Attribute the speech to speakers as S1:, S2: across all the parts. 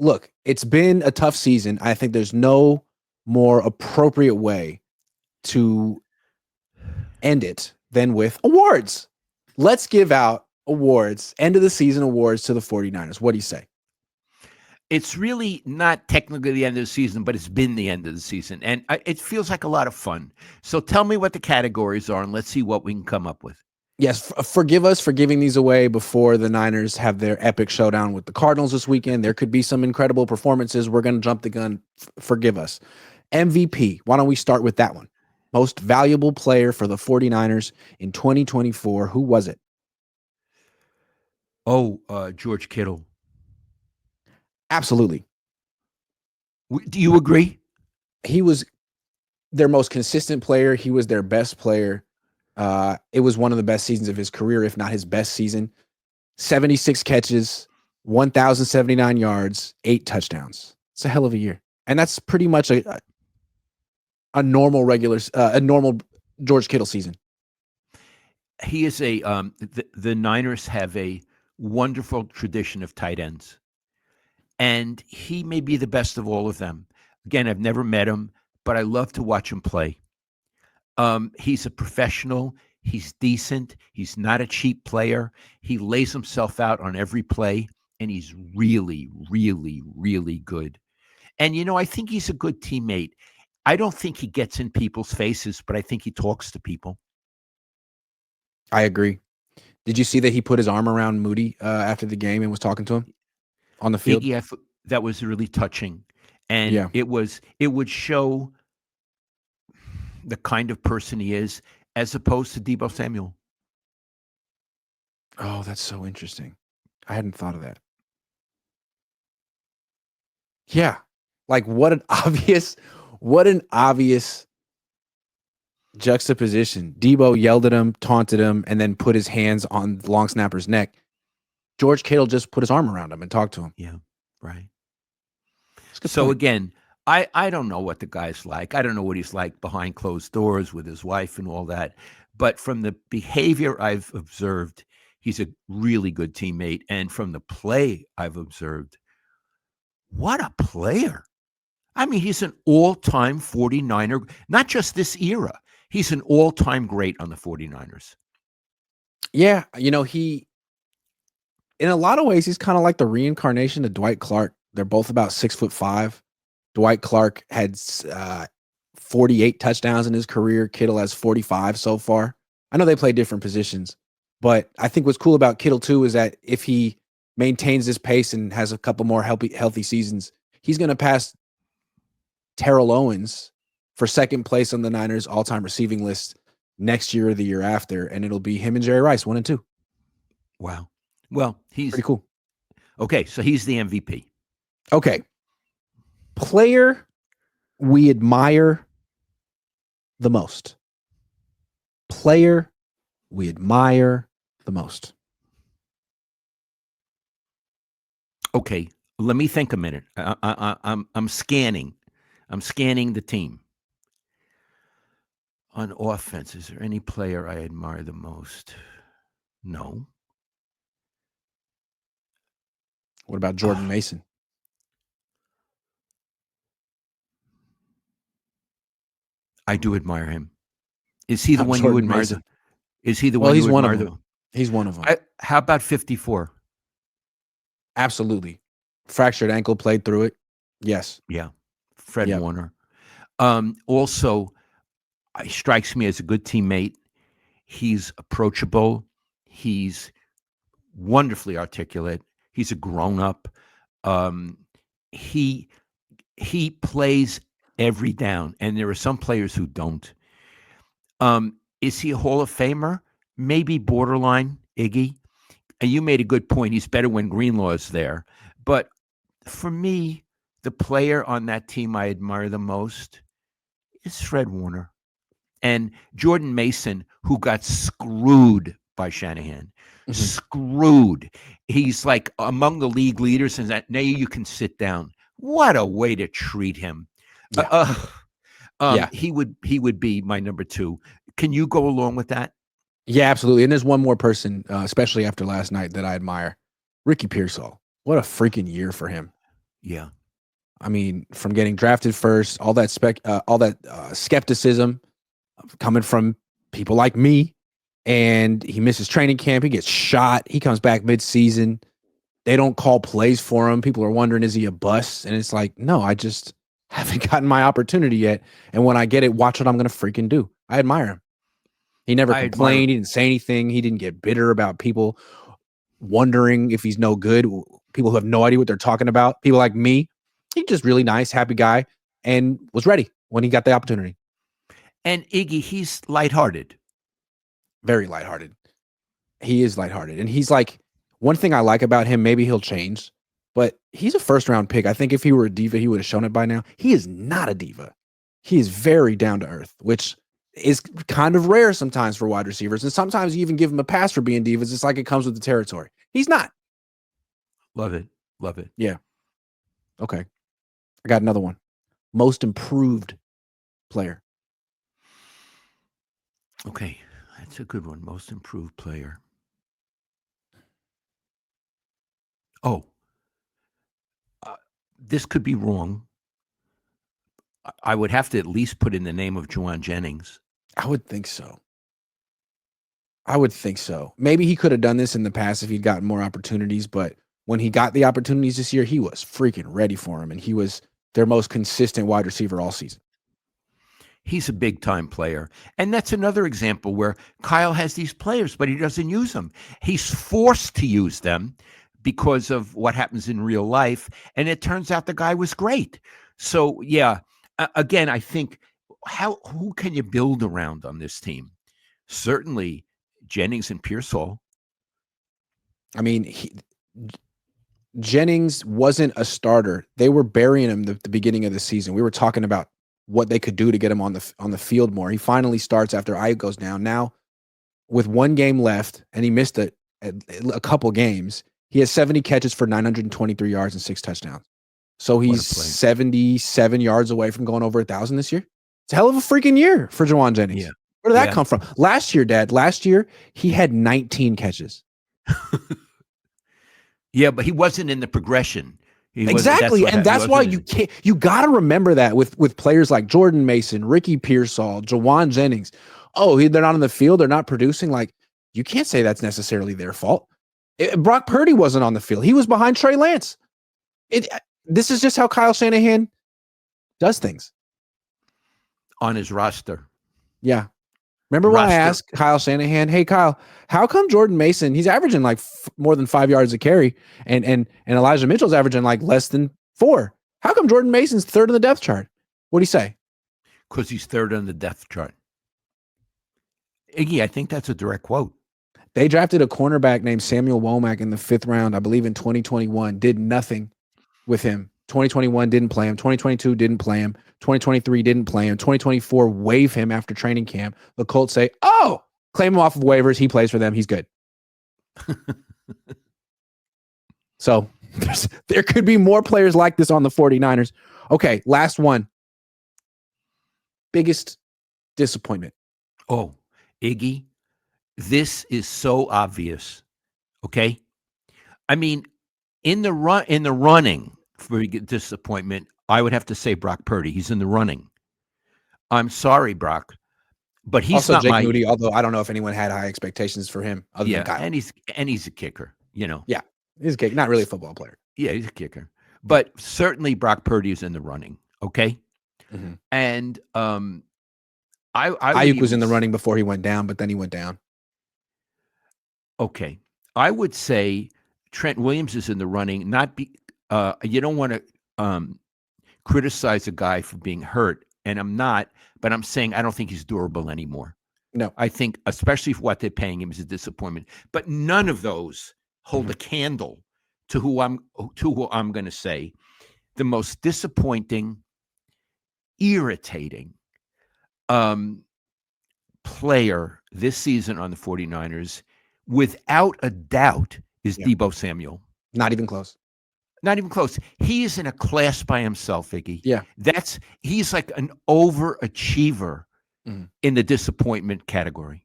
S1: look, it's been a tough season. I think there's no more appropriate way to end it than with awards. Let's give out awards, end of the season awards to the 49ers. What do you say?
S2: It's really not technically the end of the season, but it's been the end of the season. And it feels like a lot of fun. So tell me what the categories are, and let's see what we can come up with.
S1: Yes, forgive us for giving these away before the Niners have their epic showdown with the Cardinals this weekend. There could be some incredible performances. We're going to jump the gun. Forgive us. MVP. Why don't we start with that one? Most valuable player for the 49ers in 2024. Who was it?
S2: Oh, George Kittle.
S1: Absolutely.
S2: Do you agree?
S1: He was their most consistent player. He was their best player. It was one of the best seasons of his career, if not his best season. 76 catches, 1,079 yards, 8 touchdowns. It's a hell of a year. And that's pretty much a normal George Kittle season.
S2: He is the Niners have a wonderful tradition of tight ends. And he may be the best of all of them. Again, I've never met him, but I love to watch him play. He's a professional. He's decent. He's not a cheap player. He lays himself out on every play, and he's really, really, really good. And, I think he's a good teammate. I don't think he gets in people's faces, but I think he talks to people.
S1: I agree. Did you see that he put his arm around Moody after the game and was talking to him on the field?
S2: Yeah, that was really touching. And it would show the kind of person he is as opposed to Deebo Samuel.
S1: Oh, that's so interesting. I hadn't thought of that. Yeah. Like what an obvious juxtaposition. Deebo yelled at him, taunted him, and then put his hands on the long snapper's neck. George Kittle just put his arm around him and talked to him.
S2: Yeah, right. So again, I don't know what the guy's like. I don't know what he's like behind closed doors with his wife and all that. But from the behavior I've observed, he's a really good teammate. And from the play I've observed, what a player. I mean, he's an all-time 49er, not just this era. He's an all-time great on the 49ers.
S1: Yeah, he in a lot of ways, he's kind of like the reincarnation of Dwight Clark. They're both about 6'5". Dwight Clark had 48 touchdowns in his career. Kittle has 45 so far. I know they play different positions, but I think what's cool about Kittle too is that if he maintains this pace and has a couple more healthy seasons, he's going to pass Terrell Owens for second place on the Niners all-time receiving list next year or the year after, and it'll be him and Jerry Rice, 1 and 2.
S2: Wow. Well, he's
S1: pretty cool.
S2: Okay, so he's the MVP.
S1: Okay. Player we admire the most. Player we admire the most.
S2: Okay, let me think a minute. I'm scanning. I'm scanning the team. On offense, is there any player I admire the most? No.
S1: What about Jordan Mason?
S2: I do admire him. Is he the one you admire? Is he the one
S1: you
S2: admire?
S1: One of them. He's one of them.
S2: How about 54?
S1: Absolutely. Fractured ankle, played through it. Yes.
S2: Yeah. Fred Warner. Also, he strikes me as a good teammate. He's approachable. He's wonderfully articulate. He's a grown-up. He plays every down, and there are some players who don't. Is he a Hall of Famer? Maybe borderline, Iggy. And you made a good point. He's better when Greenlaw's there. But for me, the player on that team I admire the most is Fred Warner. And Jordan Mason, who got screwed by Shanahan. Mm-hmm. Screwed. He's like among the league leaders, and that now you can sit down. What a way to treat him.
S1: Yeah.
S2: He would be my number 2. Can you go along with that?
S1: Yeah, absolutely. And there's one more person, especially after last night, that I admire. Ricky Pearsall. What a freaking year for him.
S2: Yeah.
S1: I mean, from getting drafted first, all that skepticism coming from people like me, and he misses training camp. He gets shot. He comes back mid-season. They don't call plays for him. People are wondering, is he a bust? And it's like, no, I just haven't gotten my opportunity yet. And when I get it, watch what I'm going to freaking do. I admire him. He never
S2: I admire.
S1: complained. He didn't say anything. He didn't get bitter about people wondering if he's no good. People who have no idea what they're talking about. People like me. He's just really nice, happy guy, and was ready when he got the opportunity.
S2: And Iggy, he's lighthearted.
S1: Very lighthearted. He is lighthearted. And he's like, one thing I like about him, maybe he'll change, but he's a first round pick. I think if he were a diva, he would have shown it by now. He is not a diva. He is very down to earth, which is kind of rare sometimes for wide receivers. And sometimes you even give him a pass for being divas. It's like it comes with the territory. He's not.
S2: Love it. Love it.
S1: Yeah. Okay. I got another one. Most improved player.
S2: Okay. That's a good one. Most improved player. Oh, this could be wrong. I would have to at least put in the name of Juwan Jennings.
S1: I would think so. Maybe he could have done this in the past if he'd gotten more opportunities, but when he got the opportunities this year, he was freaking ready for him, and he was their most consistent wide receiver all season.
S2: He's a big-time player. And that's another example where Kyle has these players, but he doesn't use them. He's forced to use them because of what happens in real life, and it turns out the guy was great. So, yeah, again, I think who can you build around on this team? Certainly Jennings and Pearsall.
S1: I mean, Jennings wasn't a starter. They were burying him the beginning of the season. We were talking about what they could do to get him on the field more. He finally starts after Ike goes down. Now, with one game left, and he missed a couple games, he has 70 catches for 923 yards and 6 touchdowns. So he's 77 yards away from going over 1,000 this year. It's a hell of a freaking year for Juwan Jennings.
S2: Yeah.
S1: Where did that come from? Last year, Dad, he had 19 catches.
S2: Yeah, but he wasn't in the progression.
S1: Exactly. That's why you got to remember that with players like Jordan Mason, Ricky Pearsall, Juwan Jennings. Oh, they're not on the field. They're not producing. Like, you can't say that's necessarily their fault. Brock Purdy wasn't on the field. He was behind Trey Lance. This is just how Kyle Shanahan does things.
S2: On his roster.
S1: Yeah. Remember when I asked Kyle Shanahan, hey, Kyle, how come Jordan Mason, he's averaging like more than 5 yards a carry, and Elijah Mitchell's averaging like less than 4? How come Jordan Mason's third on the depth chart? What'd he say?
S2: Because he's third on the depth chart. Iggy, I think that's a direct quote.
S1: They drafted a cornerback named Samuel Womack in the 5th round, I believe in 2021, did nothing with him. 2021 didn't play him. 2022 didn't play him. 2023 didn't play him. 2024 waive him after training camp. The Colts say, oh, claim him off of waivers. He plays for them. He's good. So there could be more players like this on the 49ers. Okay, last one. Biggest disappointment.
S2: Oh, Iggy, this is so obvious. Okay? I mean, in the running for disappointment, I would have to say Brock Purdy. He's in the running. I'm sorry, Brock, but he's
S1: also
S2: not
S1: Jake Moody. Although I don't know if anyone had high expectations for him. Other than Kyle.
S2: and he's a kicker. You know.
S1: Yeah, he's a kicker. Not really a football player.
S2: Yeah, he's a kicker, but certainly Brock Purdy is in the running. Okay, and
S1: Ayuk was in the running before he went down, but then he went down.
S2: Okay, I would say Trent Williams is in the running. You don't want to criticize a guy for being hurt, and I'm not, but I'm saying I don't think he's durable anymore.
S1: No,
S2: I think, especially for what they're paying him, is a disappointment. But none of those hold a candle to who I'm going to say the most disappointing, irritating player this season on the 49ers, without a doubt, is Deebo Samuel.
S1: Not even close.
S2: Not even close. He is in a class by himself, Iggy.
S1: Yeah.
S2: He's like an overachiever in the disappointment category.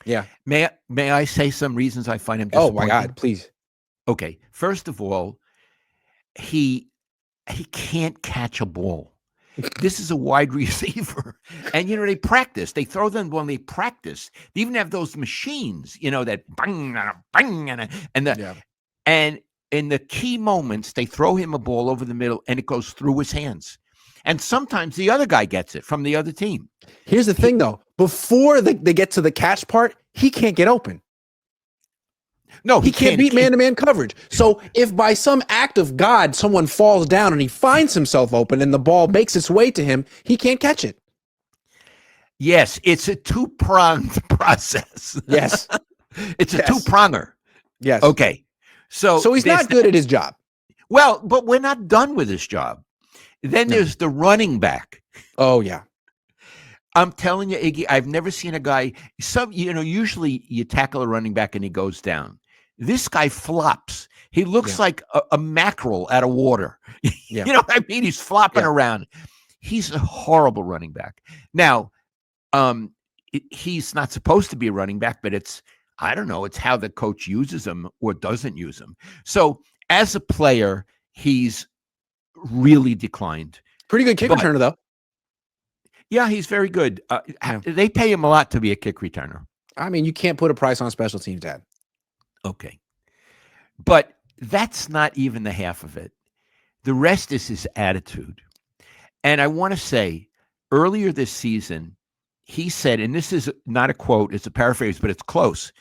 S1: Yeah.
S2: May I say some reasons I find him disappointing?
S1: Oh my God, please.
S2: Okay. First of all, he he can't catch a ball. This is a wide receiver. And they practice. They throw them when they practice. They even have those machines, that bang and a bang
S1: Yeah.
S2: and in the key moments, they throw him a ball over the middle and it goes through his hands. And sometimes the other guy gets it from the other team.
S1: Here's the thing, though. Before they get to the catch part, he can't get open.
S2: No,
S1: he can't beat man-to-man coverage. So if by some act of God someone falls down and he finds himself open and the ball makes its way to him, he can't catch it.
S2: Yes, it's a two-pronged process.
S1: Yes.
S2: It's a two-pronger.
S1: Yes.
S2: Okay. So
S1: he's not good at his job.
S2: Well, but we're not done with his job. Then there's the running back.
S1: Oh, yeah.
S2: I'm telling you, Iggy, I've never seen a guy. Usually you tackle a running back and he goes down. This guy flops. He looks like a mackerel out of water.
S1: Yeah.
S2: You know what I mean? He's flopping around. He's a horrible running back. Now, he's not supposed to be a running back, but I don't know. It's how the coach uses him or doesn't use him. So as a player, he's really declined.
S1: Pretty good kick returner, though.
S2: Yeah, he's very good. They pay him a lot to be a kick returner.
S1: I mean, you can't put a price on special teams, Dad.
S2: Okay. But that's not even the half of it. The rest is his attitude. And I want to say, earlier this season, he said, and this is not a quote, it's a paraphrase, but it's close.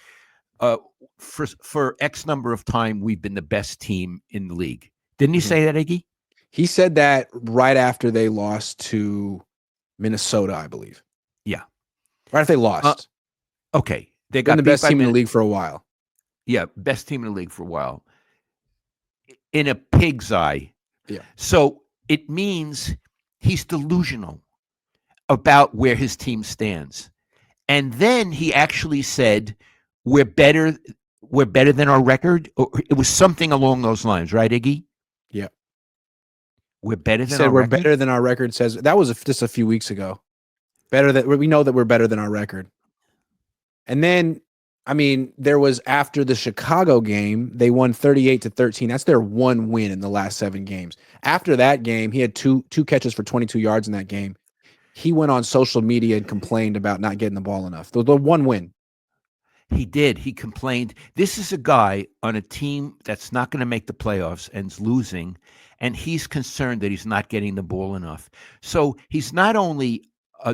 S2: For X number of time, we've been the best team in the league. Didn't he say that, Iggy?
S1: He said that right after they lost to Minnesota, I believe.
S2: Yeah.
S1: Right after they lost.
S2: Okay. They got
S1: been the best team in the league for a while.
S2: Yeah, best team in the league for a while. In a pig's eye.
S1: Yeah.
S2: So it means he's delusional about where his team stands. And then he actually said, we're better than our record. Or it was something along those lines, right, Iggy?
S1: Yeah.
S2: We're better than
S1: said
S2: our
S1: we're
S2: record.
S1: Better than our record says. That was just a few weeks ago. We know that we're better than our record. And then, I mean, there was after the Chicago game, they won 38-13. That's their one win in the last 7 games. After that game, he had two catches for 22 yards in that game. He went on social media and complained about not getting the ball enough. The one win.
S2: He did. He complained. This is a guy on a team that's not going to make the playoffs and is losing, and he's concerned that he's not getting the ball enough. So he's not only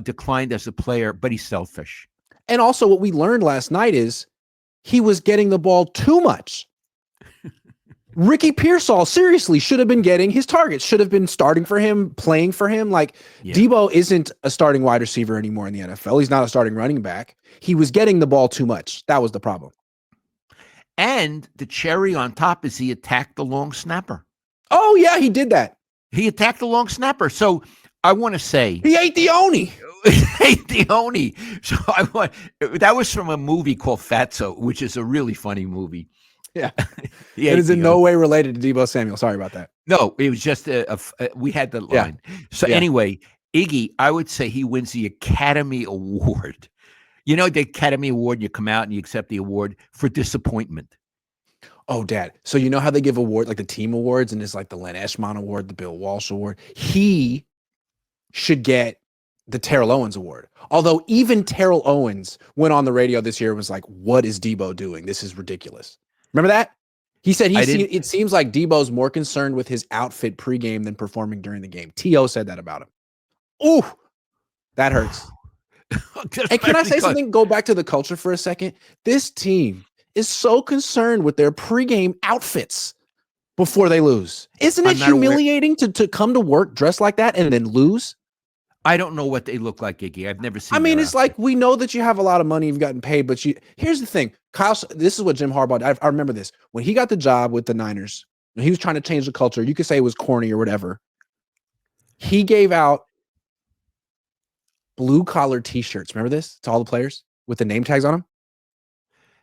S2: declined as a player, but he's selfish.
S1: And also what we learned last night is he was getting the ball too much. Ricky Pearsall seriously should have been getting his targets, should have been starting for him, playing for him. Debo isn't a starting wide receiver anymore in the NFL. He's not a starting running back. He was getting the ball too much. That was the problem.
S2: And the cherry on top is he attacked the long snapper.
S1: Oh, yeah, he did that.
S2: He attacked the long snapper. So I want to say
S1: he ate the Oni.
S2: So that was from a movie called Fatso, which is a really funny movie.
S1: Yeah. It is in no way related to Debo Samuel. Sorry about that.
S2: No, it was just we had the line. Yeah. So anyway, Iggy, I would say he wins the Academy Award. You know, the Academy Award, you come out and you accept the award for disappointment.
S1: Oh, Dad. So you know how they give awards, like the team awards, and it's like the Len Eschmont Award, the Bill Walsh Award. He should get the Terrell Owens Award. Although even Terrell Owens went on the radio this year and was like, what is Debo doing? This is ridiculous. Remember that? He said it seems like Debo's more concerned with his outfit pregame than performing during the game. T.O. said that about him. Ooh, that hurts. And can I say something? Go back to the culture for a second. This team is so concerned with their pregame outfits before they lose. Isn't it humiliating to come to work dressed like that and then lose?
S2: I don't know what they look like, Iggy. I've never seen.
S1: I mean, it's like, we know that you have a lot of money, you've gotten paid, but here's the thing, Kyle. This is what Jim Harbaugh. I remember this when he got the job with the Niners. He was trying to change the culture. You could say it was corny or whatever. He gave out blue collar T-shirts. Remember this to all the players with the name tags on them,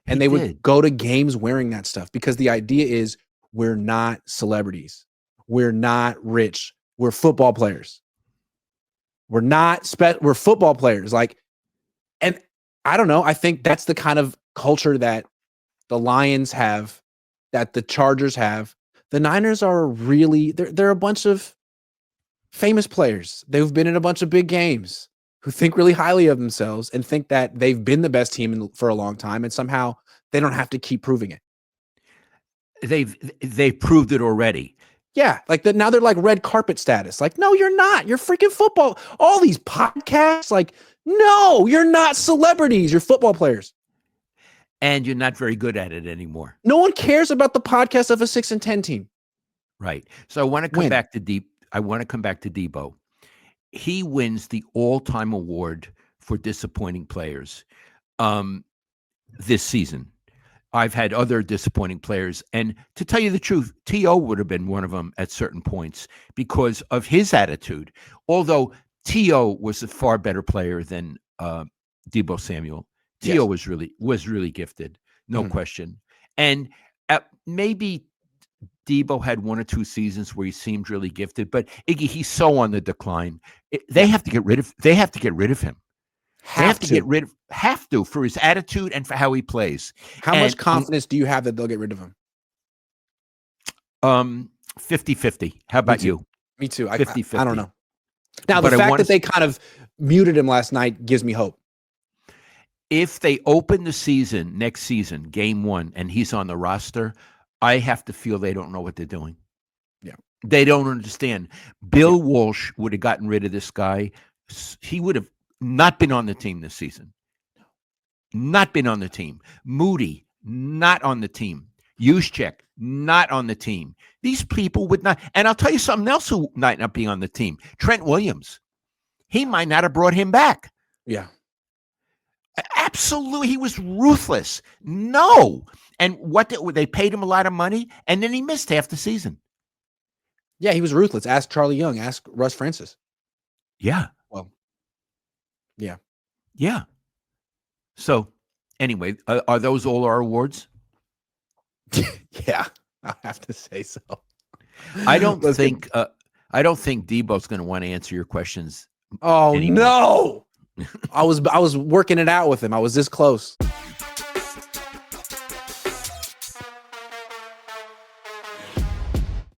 S1: and they would go to games wearing that stuff because the idea is we're not celebrities, we're not rich, we're football players. We're not we're football players. And I don't know. I think that's the kind of culture that the Lions have, that the Chargers have, The Niners are really they're a bunch of famous players. They've been in a bunch of big games who think really highly of themselves and think that they've been the best team for a long time, and somehow they don't have to keep proving it.
S2: They've proved it already.
S1: Yeah, like that now they're like red carpet status. Like, no, you're not. You're freaking football. All these podcasts, like, no, you're not celebrities. You're football players.
S2: And you're not very good at it anymore.
S1: No one cares about the podcast of a 6-10 team.
S2: Right. So I want to come back to Debo. He wins the all-time award for disappointing players this season. I've had other disappointing players. And to tell you the truth, T.O. would have been one of them at certain points because of his attitude. Although T.O. was a far better player than Debo Samuel. T.O. was really gifted, no question. And maybe Debo had 1 or 2 seasons where he seemed really gifted, but Iggy, he's so on the decline. They have to get rid of him. They have to have to for his attitude and for how he plays.
S1: How much confidence do you have that they'll get rid of him?
S2: 50-50. How about you?
S1: Me too.
S2: 50-50.
S1: I don't know. Now, the fact that they kind of muted him last night gives me hope.
S2: If they open the season next season, game 1, and he's on the roster, I have to feel they don't know what they're doing.
S1: Yeah.
S2: They don't understand. Bill Walsh would have gotten rid of this guy. He would have not been on the team this season. Not been on the team. Moody, not on the team. Juszczyk, not on the team. These people would not. And I'll tell you something else who might not be on the team. Trent Williams. He might not have brought him back.
S1: Yeah.
S2: Absolutely. He was ruthless. No. And they paid him a lot of money, and then he missed half the season.
S1: Yeah, he was ruthless. Ask Charlie Young. Ask Russ Francis.
S2: Yeah.
S1: Well, yeah.
S2: Yeah. So, anyway, are those all our awards?
S1: Yeah, I have to say so.
S2: I don't think Debo's going to want to answer your questions.
S1: Oh anymore. No! I was working it out with him. I was this close.